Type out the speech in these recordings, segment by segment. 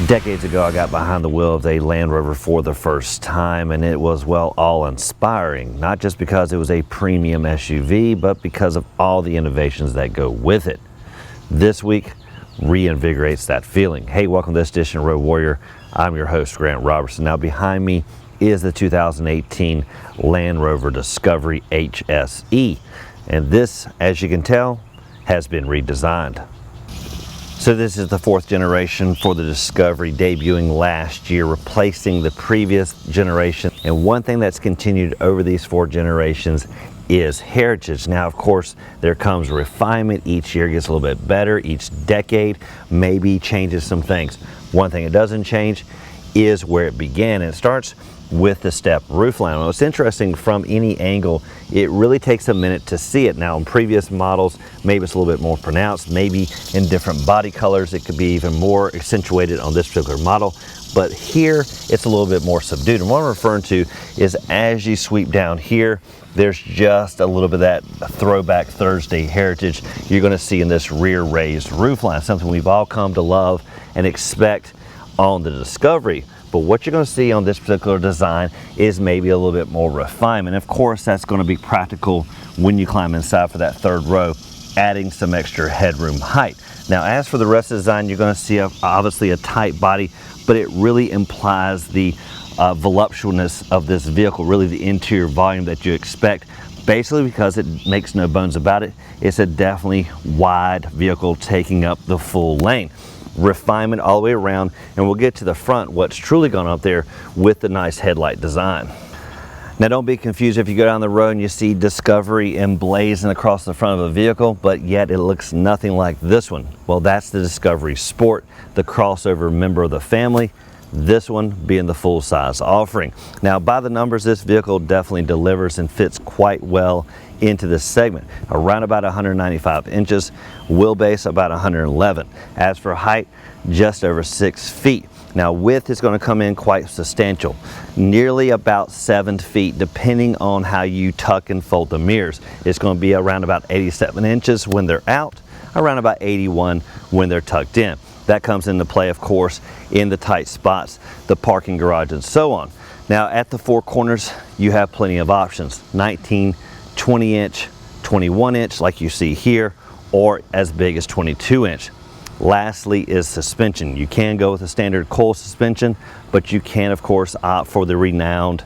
Decades ago, I got behind the wheel of a Land Rover for the first time, and it was, well, awe-inspiring. Not just because it was a premium SUV, but because of all the innovations that go with it. This week reinvigorates that feeling. Hey, welcome to this edition of Road Warrior. I'm your host, Grant Roberson. Now, behind me is the 2018 Land Rover Discovery HSE. And this, as you can tell, has been redesigned. So this is the fourth generation for the Discovery, debuting last year, replacing the previous generation. And one thing that's continued over these four generations is heritage. Now, of course, there comes refinement. Each year gets a little bit better. Each decade maybe changes some things. One thing it doesn't change is where it began, and it starts with the step roofline. What's interesting, from any angle, it really takes a minute to see it. Now, in previous models, maybe it's a little bit more pronounced, maybe in different body colors, it could be even more accentuated on this particular model. But here, it's a little bit more subdued. And what I'm referring to is as you sweep down here, there's just a little bit of that throwback Thursday heritage you're gonna see in this rear raised roofline, something we've all come to love and expect on the Discovery. But what you're going to see on this particular design is maybe a little bit more refinement. Of course, that's going to be practical when you climb inside for that third row, adding some extra headroom height. Now, as for the rest of the design, you're going to see obviously a tight body, but it really implies the voluptuousness of this vehicle, really the interior volume that you expect. Basically, because it makes no bones about it, it's a definitely wide vehicle taking up the full lane. Refinement all the way around, and we'll get to the front, what's truly gone up there with the nice headlight design. Now, don't be confused if you go down the road and you see Discovery emblazoned across the front of a vehicle, but yet it looks nothing like this one. Well, that's the Discovery Sport, the crossover member of the family, this one being the full-size offering. Now, by the numbers, this vehicle definitely delivers and fits quite well into this segment. Around about 195 inches, wheelbase about 111. As for height, just over 6 feet. Now, width is going to come in quite substantial, nearly about 7 feet, depending on how you tuck and fold the mirrors. It's going to be around about 87 inches when they're out, around about 81 when they're tucked in. That comes into play, of course, in the tight spots, the parking garage, and so on. Now, at the four corners, you have plenty of options. 19, 20 inch, 21 inch like you see here, or as big as 22 inch. Lastly is suspension. You can go with a standard coil suspension, but you can, of course, opt for the renowned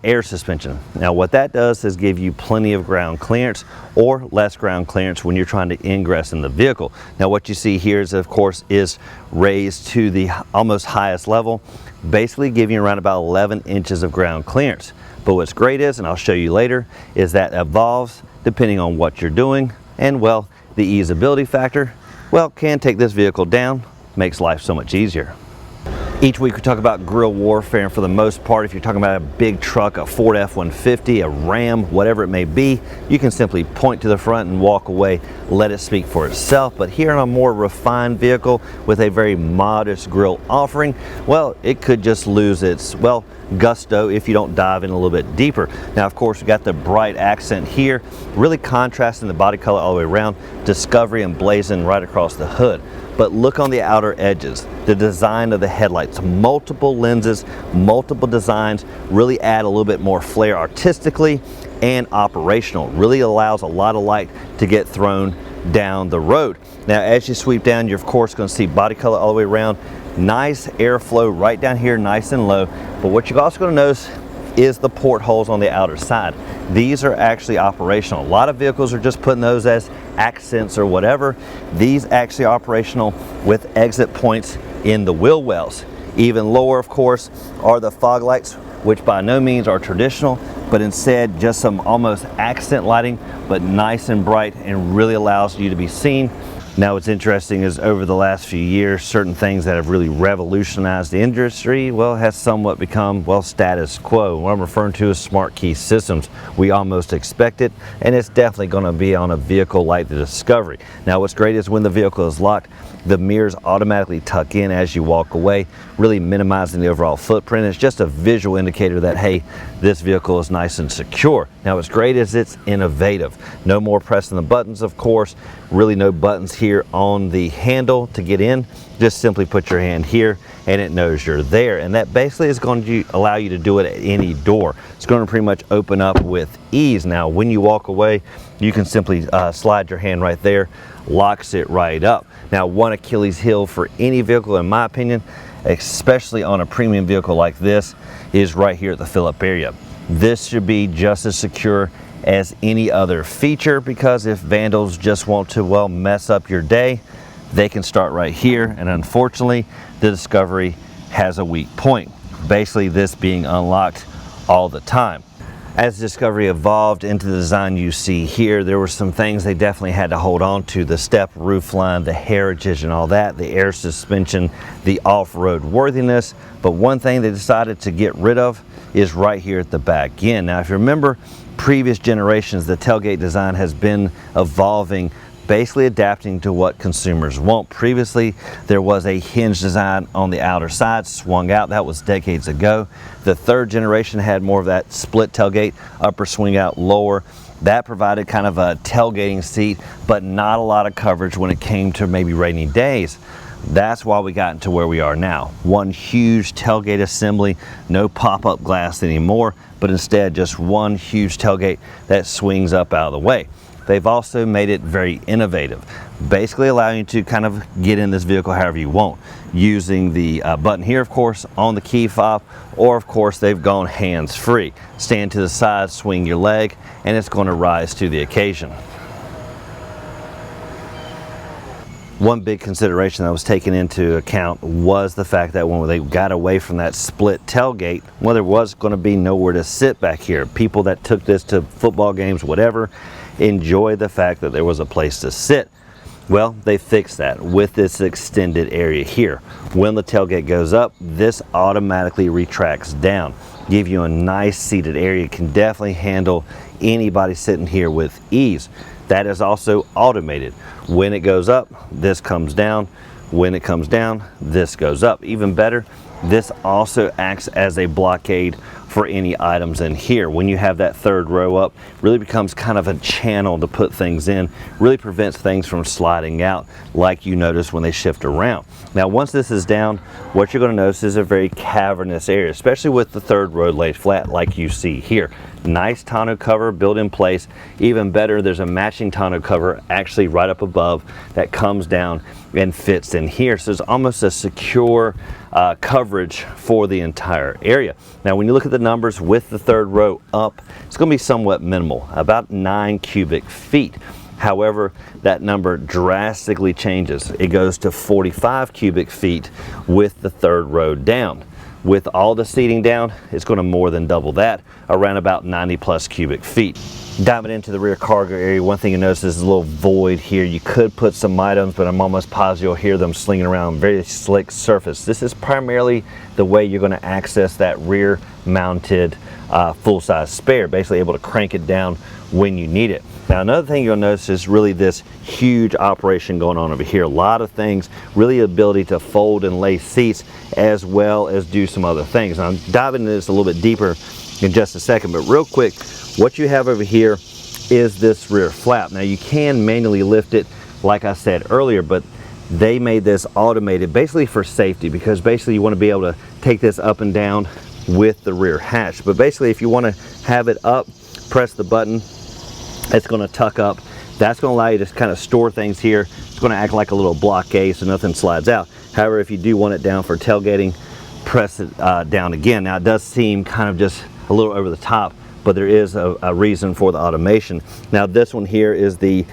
air suspension. Now, what that does is give you plenty of ground clearance or less ground clearance when you're trying to ingress in the vehicle. Now, what you see here is, of course, is raised to the almost highest level, basically giving you around about 11 inches of ground clearance. But what's great is, and I'll show you later, is that evolves depending on what you're doing, and, well, the easeability factor, well, can take this vehicle down, makes life so much easier. Each week we talk about guerrilla warfare, and for the most part, if you're talking about a big truck, a Ford F-150, a Ram, whatever it may be, you can simply point to the front and walk away, let it speak for itself. But here on a more refined vehicle with a very modest grille offering, well, it could just lose its, well, gusto if you don't dive in a little bit deeper. Now, of course, we got the bright accent here, really contrasting the body color all the way around, Discovery emblazoned right across the hood. But look on the outer edges, the design of the headlights, multiple lenses, multiple designs, really add a little bit more flair artistically and operational. Really allows a lot of light to get thrown down the road. Now, as you sweep down, you're of course going to see body color all the way around. Nice airflow right down here, nice and low. But what you're also going to notice is the portholes on the outer side. These are actually operational. A lot of vehicles are just putting those as accents or whatever. These actually are operational with exit points in the wheel wells. Even lower, of course, are the fog lights, which by no means are traditional, but instead just some almost accent lighting, but nice and bright, and really allows you to be seen. Now, what's interesting is over the last few years, certain things that have really revolutionized the industry, well, has somewhat become, well, status quo. What I'm referring to is smart key systems. We almost expect it, and it's definitely going to be on a vehicle like the Discovery. Now, what's great is when the vehicle is locked, the mirrors automatically tuck in as you walk away, really minimizing the overall footprint. It's just a visual indicator that, hey, this vehicle is nice and secure. Now, what's great is it's innovative. No more pressing the buttons, of course. Really no buttons here on the handle to get in. just simply put your hand here and it knows you're there. And that basically is going to allow you to do it at any door. It's going to pretty much open up with ease. Now, when you walk away, you can simply slide your hand right there, locks it right up. Now, one Achilles heel for any vehicle, in my opinion, especially on a premium vehicle like this, is right here at the fill-up area. This should be just as secure as any other feature, because if vandals just want to, well, mess up your day, they can start right here. And unfortunately, the Discovery has a weak point, basically this being unlocked all the time. As Discovery evolved into the design you see here, there were some things they definitely had to hold on to: the step roofline, the heritage and all that, the air suspension, the off-road worthiness. But one thing they decided to get rid of is right here at the back end. Now, if you remember previous generations, the tailgate design has been evolving, basically adapting to what consumers want. Previously, there was a hinge design on the outer side, swung out. That was decades ago. The third generation had more of that split tailgate, upper swing out, lower. That provided kind of a tailgating seat, but not a lot of coverage when it came to maybe rainy days. That's why we got into where we are now. One huge tailgate assembly, no pop-up glass anymore, but instead just one huge tailgate that swings up out of the way. They've also made it very innovative, basically allowing you to kind of get in this vehicle however you want, using the button here, of course, on the key fob, or of course they've gone hands-free. Stand to the side, swing your leg, and it's going to rise to the occasion. One big consideration that was taken into account was the fact that when they got away from that split tailgate, well, there was going to be nowhere to sit back here. People that took this to football games, whatever, enjoy the fact that there was a place to sit. Well, they fixed that with this extended area here. When the tailgate goes up, this automatically retracts down, give you a nice seated area. It can definitely handle anybody sitting here with ease. That is also automated. When it goes up, this comes down. When it comes down, this goes up. Even better, this also acts as a blockade for any items in here. When you have that third row up, really becomes kind of a channel to put things in, really prevents things from sliding out like you notice when they shift around. Now, once this is down, what you're going to notice is a very cavernous area, especially with the third row laid flat like you see here. Nice tonneau cover built in place. Even better, there's a matching tonneau cover actually right up above that comes down and fits in here. So it's almost a secure coverage for the entire area. Now, when you look at the numbers with the third row up, it's going to be somewhat minimal, about 9 cubic feet. However, that number drastically changes. It goes to 45 cubic feet with the third row down. With all the seating down, it's going to more than double that, around about 90 plus cubic feet. Diving into the rear cargo area, one thing you notice is a little void here. You could put some items, but I'm almost positive you'll hear them slinging around. Very slick surface. This is primarily the way you're going to access that rear mounted full-size spare, basically able to crank it down when you need it. Now, another thing you'll notice is really this huge operation going on over here. A lot of things, really ability to fold and lay seats as well as do some other things. Now, I'm diving into this a little bit deeper in just a second, but real quick, what you have over here is this rear flap. Now, you can manually lift it, like I said earlier, but they made this automated basically for safety, because basically you want to be able to take this up and down with the rear hatch. But basically, if you want to have it up, press the button, it's going to tuck up. That's going to allow you to kind of store things here. It's going to act like a little blockade so nothing slides out. However, if you do want it down for tailgating, press it down again. Now, it does seem kind of just a little over the top, but there is a reason for the automation. Now, this one here is the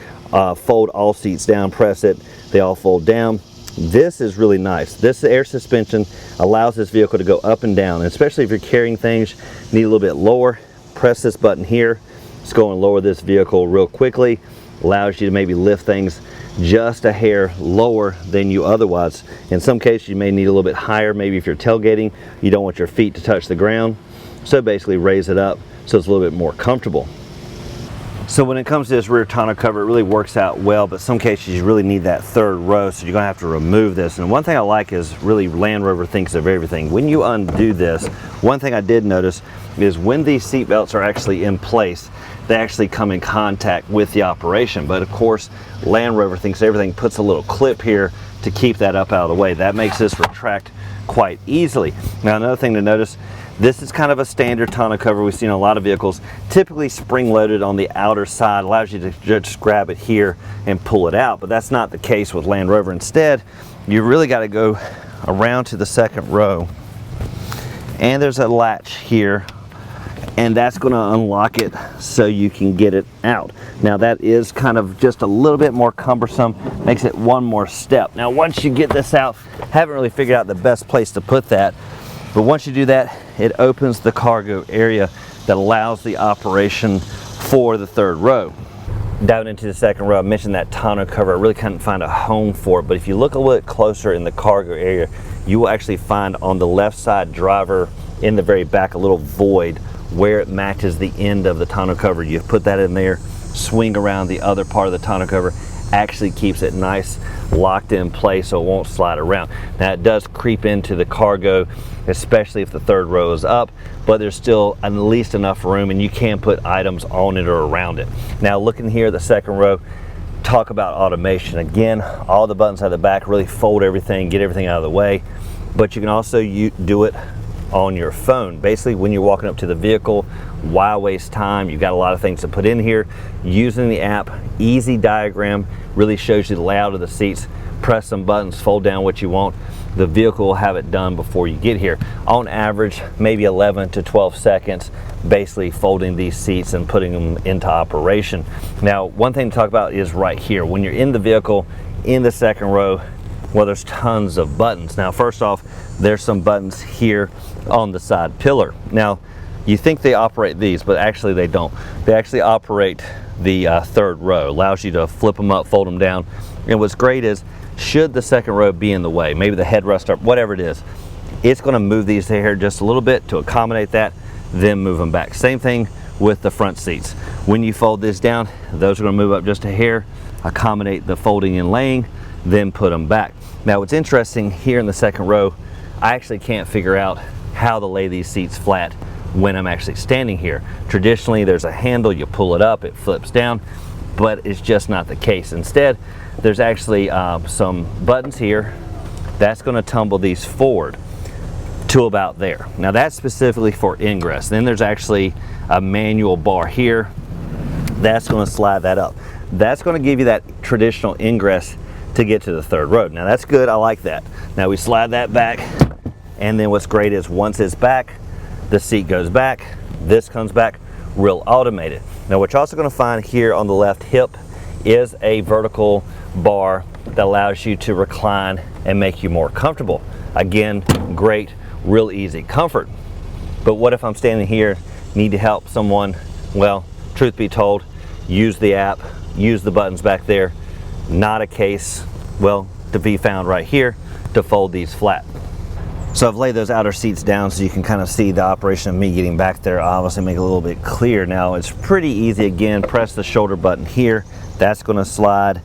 fold all seats down, press it, they all fold down. This is really nice. This air suspension allows this vehicle to go up and down, and especially if you're carrying things, need a little bit lower, press this button here. It's going to lower this vehicle real quickly, allows you to maybe lift things just a hair lower than you otherwise. In some cases, you may need a little bit higher. Maybe if you're tailgating, you don't want your feet to touch the ground. So basically raise it up so it's a little bit more comfortable. So when it comes to this rear tonneau cover, it really works out well, but some cases you really need that third row, so you're gonna have to remove this. And one thing I like is really Land Rover thinks of everything. When you undo this, one thing I did notice is when these seat belts are actually in place, they actually come in contact with the operation. But of course, Land Rover thinks everything, puts a little clip here to keep that up out of the way. That makes this retract quite easily. Now another thing to notice, this is kind of a standard tonneau cover we've seen in a lot of vehicles, typically spring loaded on the outer side, allows you to just grab it here and pull it out, but that's not the case with Land Rover. Instead, you really got to go around to the second row, and there's a latch here, and that's going to unlock it so you can get it out. Now that is kind of just a little bit more cumbersome, makes it one more step. Now once you get this out, haven't really figured out the best place to put that, but once you do that, it opens the cargo area that allows the operation for the third row. Diving into the second row, I mentioned that tonneau cover. I really couldn't find a home for it, but if you look a little bit closer in the cargo area, you will actually find on the left side driver in the very back a little void where it matches the end of the tonneau cover. You put that in there, swing around the other part of the tonneau cover, actually keeps it nice locked in place so it won't slide around. Now it does creep into the cargo, especially if the third row is up, but there's still at least enough room and you can put items on it or around it. Now looking here at the second row, talk about automation. Again, all the buttons at the back really fold everything, get everything out of the way, but you can also do it on your phone. Basically, when you're walking up to the vehicle, why waste time? You've got a lot of things to put in here. Using the app, easy diagram, really shows you the layout of the seats. Press some buttons, fold down what you want. The vehicle will have it done before you get here. On average, maybe 11 to 12 seconds, basically folding these seats and putting them into operation. Now, one thing to talk about is right here. When you're in the vehicle, in the second row, well, there's tons of buttons. Now, first off, there's some buttons here on the side pillar. Now, you think they operate these, but actually they don't. They actually operate the third row. Allows you to flip them up, fold them down. And what's great is, should the second row be in the way, maybe the headrest up, whatever it is, it's going to move these here just a little bit to accommodate that, then move them back. Same thing with the front seats. When you fold this down, those are going to move up just a hair, accommodate the folding and laying, then put them back. Now what's interesting here in the second row, I actually can't figure out how to lay these seats flat when I'm actually standing here. Traditionally, there's a handle, you pull it up, it flips down, but it's just not the case. Instead, there's actually some buttons here that's going to tumble these forward to about there. Now that's specifically for ingress. Then there's actually a manual bar here that's going to slide that up. That's going to give you that traditional ingress to get to the third row. Now that's good, I like that. Now we slide that back, and then what's great is once it's back, the seat goes back, this comes back, real automated. Now what you're also going to find here on the left hip is a vertical bar that allows you to recline and make you more comfortable. Again, great, real easy comfort. But what if I'm standing here, need to help someone? Well, truth be told, use the app, use the buttons back there. Not a case, well, to be found right here to fold these flat. So I've laid those outer seats down so you can kind of see the operation of me getting back there, obviously make it a little bit clear. Now it's pretty easy. Again, press the shoulder button here. That's going to slide,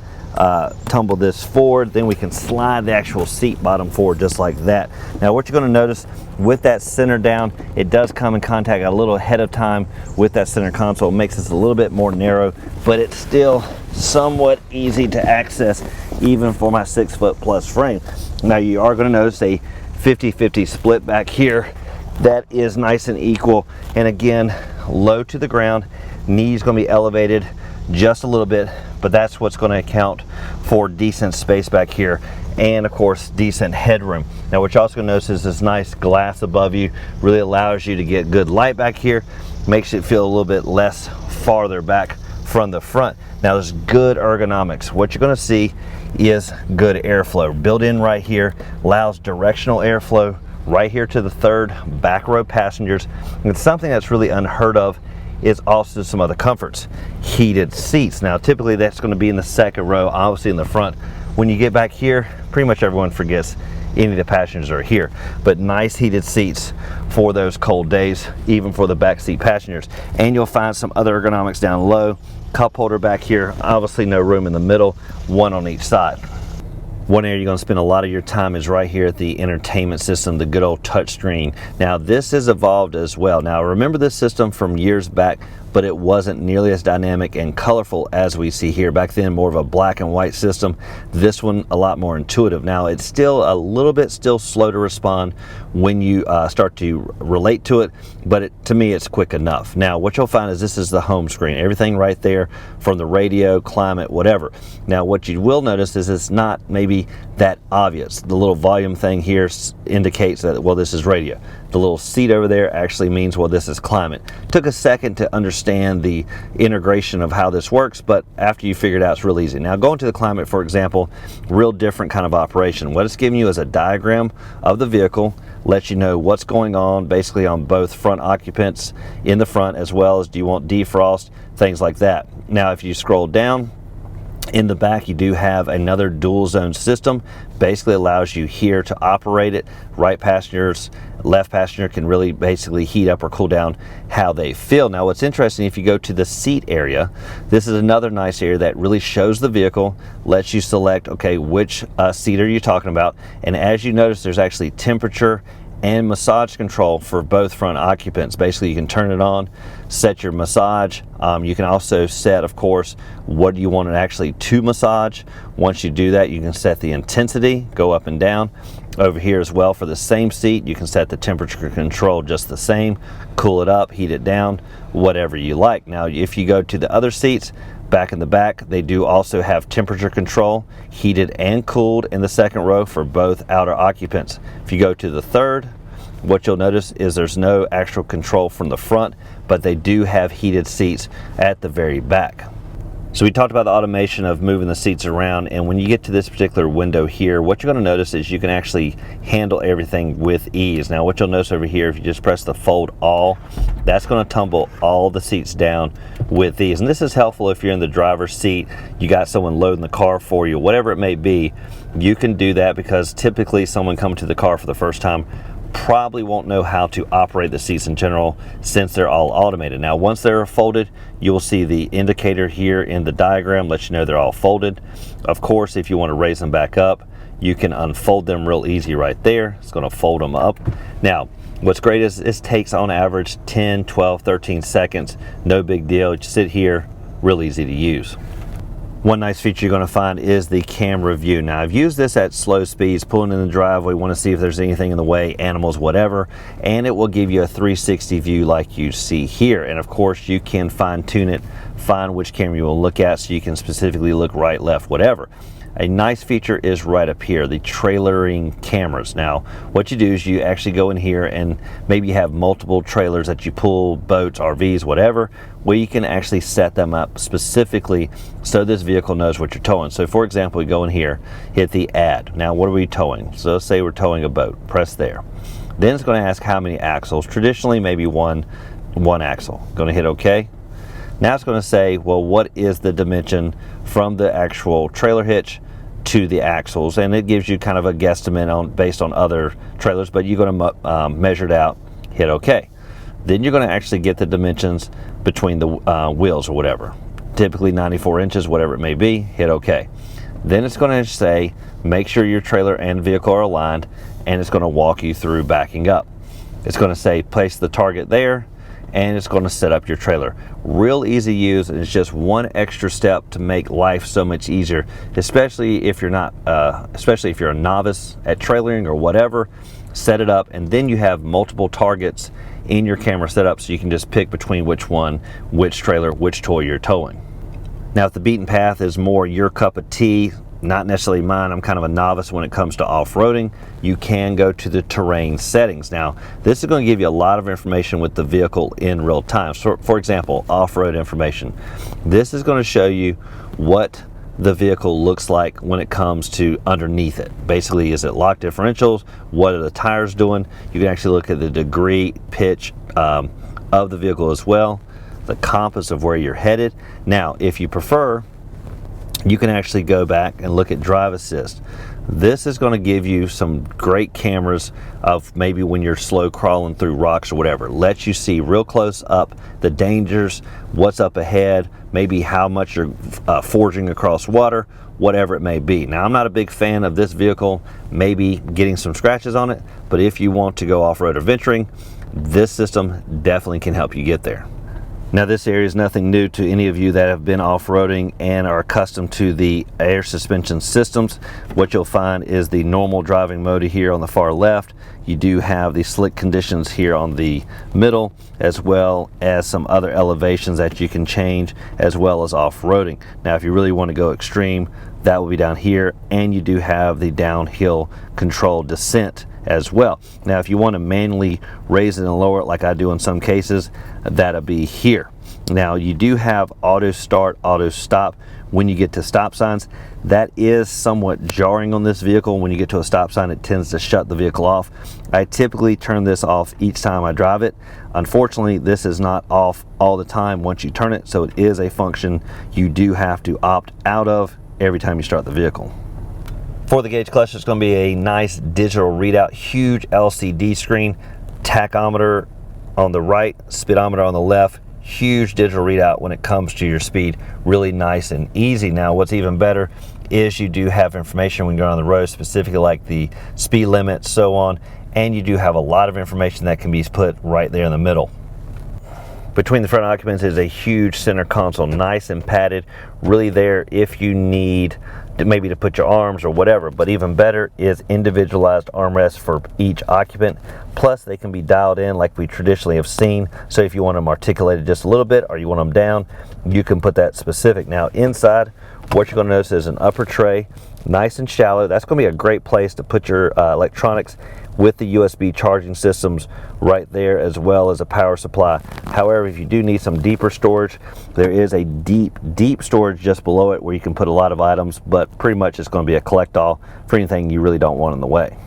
tumble this forward. Then we can slide the actual seat bottom forward just like that. Now what you're going to notice with that center down, it does come in contact a little ahead of time with that center console. It makes this a little bit more narrow, but it's still somewhat easy to access even for my 6-foot+ frame. Now you are going to notice a 50-50 split back here. That is nice and equal, and again, low to the ground, knees going to be elevated just a little bit, but that's what's going to account for decent space back here, and of course decent headroom. Now what you're also going to notice is this nice glass above you really allows you to get good light back here, makes it feel a little bit less farther back from the front. Now there's good ergonomics. What you're going to see is good airflow built in right here, allows directional airflow right here to the third back row passengers. And it's something that's really unheard of is also some other comforts. Heated seats. Now typically that's going to be in the second row, obviously in the front. When you get back here, pretty much everyone forgets any of the passengers are here. But nice heated seats for those cold days, even for the back seat passengers. And you'll find some other ergonomics down low. Cup holder back here, obviously no room in the middle, one on each side. One area you're going to spend a lot of your time is right here at the entertainment system, the good old touch screen. Now this has evolved as well. Now remember this system from years back, but it wasn't nearly as dynamic and colorful as we see here. Back then, more of a black and white system. This one a lot more intuitive. Now it's still a little bit slow to respond when you start to relate to it, but to me it's quick enough. Now what you'll find is this is the home screen. Everything right there from the radio, climate, whatever. Now what you will notice is it's not maybe that obvious. The little volume thing here indicates that, well, this is radio. The little seat over there actually means, well, this is climate. Took a second to understand the integration of how this works, but after you figure it out, it's real easy. Now going to the climate, for example, real different kind of operation. What it's giving you is a diagram of the vehicle, lets you know what's going on basically on both front occupants in the front, as well as do you want defrost, things like that. Now if you scroll down, in the back you do have another dual zone system. Basically allows you here to operate it. Right passengers, left passenger can really basically heat up or cool down how they feel. Now what's interesting, if you go to the seat area, this is another nice area that really shows the vehicle, lets you select, okay, which seat are you talking about. And as you notice, there's actually temperature and massage control for both front occupants. Basically you can turn it on, set your massage. You can also set, of course, what you want it actually to massage. Once you do that, you can set the intensity, go up and down. Over here as well, for the same seat, you can set the temperature control just the same, cool it up, heat it down, whatever you like. Now if you go to the other seats, back in the back, they do also have temperature control, heated and cooled in the second row for both outer occupants. If you go to the third, what you'll notice is there's no actual control from the front, but they do have heated seats at the very back. So we talked about the automation of moving the seats around, and when you get to this particular window here, what you're going to notice is you can actually handle everything with ease. Now what you'll notice over here, if you just press the fold all, that's going to tumble all the seats down with ease. And this is helpful if you're in the driver's seat, you got someone loading the car for you, whatever it may be, you can do that, because typically someone coming to the car for the first time probably won't know how to operate the seats in general, since they're all automated. Now once they're folded, you will see the indicator here in the diagram, lets you know they're all folded. Of course, if you want to raise them back up, you can unfold them real easy right there. It's going to fold them up. Now what's great is this takes on average 10, 12, 13 seconds. No big deal. You sit here, real easy to use. One nice feature you're going to find is the camera view. Now I've used this at slow speeds, pulling in the driveway, want to see if there's anything in the way, animals, whatever, and it will give you a 360 view like you see here. And of course you can fine tune it, find which camera you will look at, so you can specifically look right, left, whatever. A nice feature is right up here, the trailering cameras. Now what you do is you actually go in here and maybe you have multiple trailers that you pull, boats, RVs, whatever, where you can actually set them up specifically so this vehicle knows what you're towing. So for example, we go in here, hit the add. Now what are we towing? So let's say we're towing a boat, press there. Then it's going to ask how many axles. Traditionally maybe one axle. Going to hit OK. Now it's going to say, well, what is the dimension from the actual trailer hitch to the axles? And it gives you kind of a guesstimate based on other trailers, but you're going to measure it out, hit OK. Then you're going to actually get the dimensions between the wheels or whatever. Typically 94 inches, whatever it may be, hit OK. Then it's going to say, make sure your trailer and vehicle are aligned, and it's going to walk you through backing up. It's going to say, place the target there, and it's going to set up your trailer. Real easy to use, and it's just one extra step to make life so much easier, especially if you're not, especially if you're a novice at trailering or whatever. Set it up, and then you have multiple targets in your camera setup, so you can just pick between which one, which trailer, which toy you're towing. Now if the beaten path is more your cup of tea, not necessarily mine, I'm kind of a novice when it comes to off-roading, you can go to the terrain settings. Now this is going to give you a lot of information with the vehicle in real time. So for example, off-road information. This is going to show you what the vehicle looks like when it comes to underneath it. Basically, is it lock differentials? What are the tires doing? You can actually look at the degree, pitch of the vehicle as well, the compass of where you're headed. Now if you prefer, you can actually go back and look at drive assist. This is going to give you some great cameras of maybe when you're slow crawling through rocks or whatever. Lets you see real close up the dangers, what's up ahead, maybe how much you're forging across water, whatever it may be. Now, I'm not a big fan of this vehicle maybe getting some scratches on it, but if you want to go off-road adventuring, this system definitely can help you get there. Now, this area is nothing new to any of you that have been off-roading and are accustomed to the air suspension systems. What you'll find is the normal driving mode here on the far left. You do have the slick conditions here on the middle, as well as some other elevations that you can change, as well as off-roading. Now, if you really want to go extreme, that will be down here, and you do have the downhill controlled descent as well. Now, if you want to manually raise it and lower it like I do in some cases, that'll be here. Now, you do have auto start, auto stop when you get to stop signs. That is somewhat jarring on this vehicle. When you get to a stop sign, it tends to shut the vehicle off. I typically turn this off each time I drive it. Unfortunately, this is not off all the time once you turn it, so it is a function you do have to opt out of every time you start the vehicle. For the gauge clutch, it's going to be a nice digital readout, huge LCD screen, tachometer on the right, speedometer on the left, huge digital readout when it comes to your speed, really nice and easy. Now, what's even better is you do have information when you're on the road, specifically like the speed limit, so on, and you do have a lot of information that can be put right there in the middle. Between the front occupants is a huge center console, nice and padded, really there if you need maybe to put your arms or whatever, but even better is individualized armrests for each occupant. Plus, they can be dialed in like we traditionally have seen, so if you want them articulated just a little bit or you want them down, you can put that specific. Now, inside, what you're going to notice is an upper tray, nice and shallow. That's going to be a great place to put your electronics with the USB charging systems right there, as well as a power supply. However, if you do need some deeper storage, there is a deep storage just below it where you can put a lot of items, but pretty much it's going to be a collect-all for anything you really don't want in the way.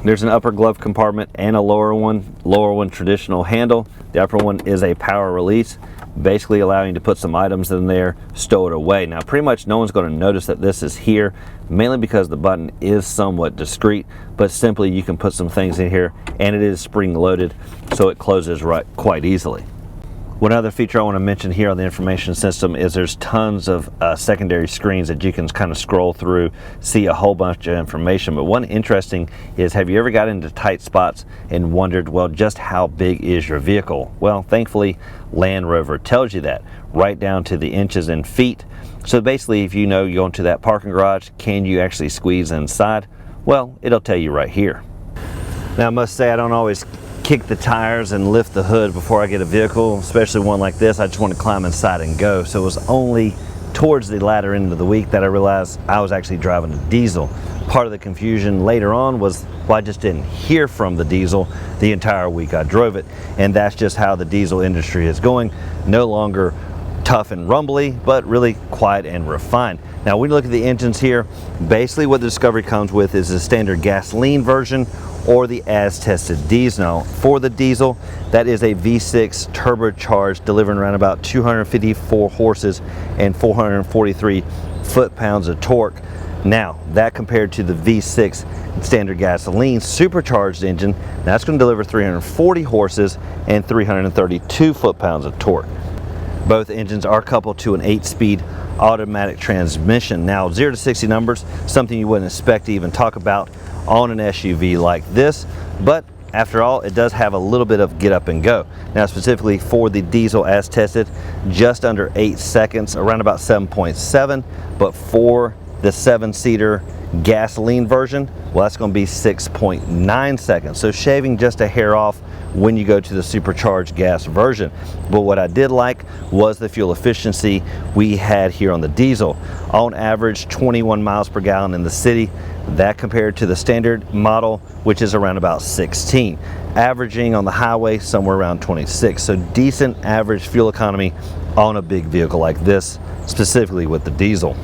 There's an upper glove compartment and a lower one traditional handle. The upper one is a power release, basically allowing you to put some items in there, stow it away. Now, pretty much no one's going to notice that this is here, mainly because the button is somewhat discreet, but simply you can put some things in here, and it is spring loaded, so it closes quite easily. One other feature I want to mention here on the information system is there's tons of secondary screens that you can kind of scroll through, see a whole bunch of information. But one interesting is, have you ever got into tight spots and wondered, well, just how big is your vehicle? Well, thankfully, Land Rover tells you that, right down to the inches and feet. So basically, if you know you go into that parking garage, can you actually squeeze inside? Well, it'll tell you right here. Now, I must say, I don't always kick the tires and lift the hood before I get a vehicle, especially one like this. I just want to climb inside and go. So it was only towards the latter end of the week that I realized I was actually driving a diesel. Part of the confusion later on was, well, I just didn't hear from the diesel the entire week I drove it. And that's just how the diesel industry is going. No longer tough and rumbly, but really quiet and refined. Now, when you look at the engines here, basically what the Discovery comes with is the standard gasoline version or the as-tested diesel. Now, for the diesel, that is a V6 turbocharged, delivering around about 254 horses and 443 foot-pounds of torque. Now, that compared to the V6 standard gasoline supercharged engine, that's going to deliver 340 horses and 332 foot-pounds of torque. Both engines are coupled to an 8-speed automatic transmission. Now, 0 to 60 numbers, something you wouldn't expect to even talk about on an SUV like this, but after all, it does have a little bit of get up and go. Now, specifically for the diesel as tested, just under 8 seconds, around about 7.7, but for the 7-seater gasoline version, well, that's going to be 6.9 seconds, so shaving just a hair off when you go to the supercharged gas version. But what I did like was the fuel efficiency we had here on the diesel. On average, 21 miles per gallon in the city. That compared to the standard model, which is around about 16. Averaging on the highway somewhere around 26. So decent average fuel economy on a big vehicle like this, specifically with the diesel.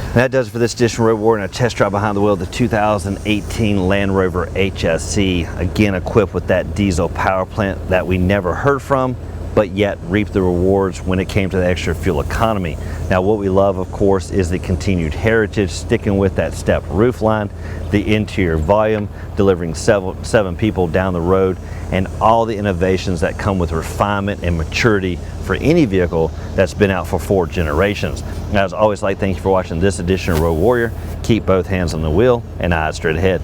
And that does it for this edition of Road Warrior and a test drive behind the wheel of the 2018 Land Rover HSE. Again, equipped with that diesel power plant that we never heard from but yet reap the rewards when it came to the extra fuel economy. Now, what we love, of course, is the continued heritage, sticking with that step roofline, the interior volume, delivering seven people down the road, and all the innovations that come with refinement and maturity for any vehicle that's been out for 4 generations. Now, as always, thank you for watching this edition of Road Warrior. Keep both hands on the wheel and eyes straight ahead.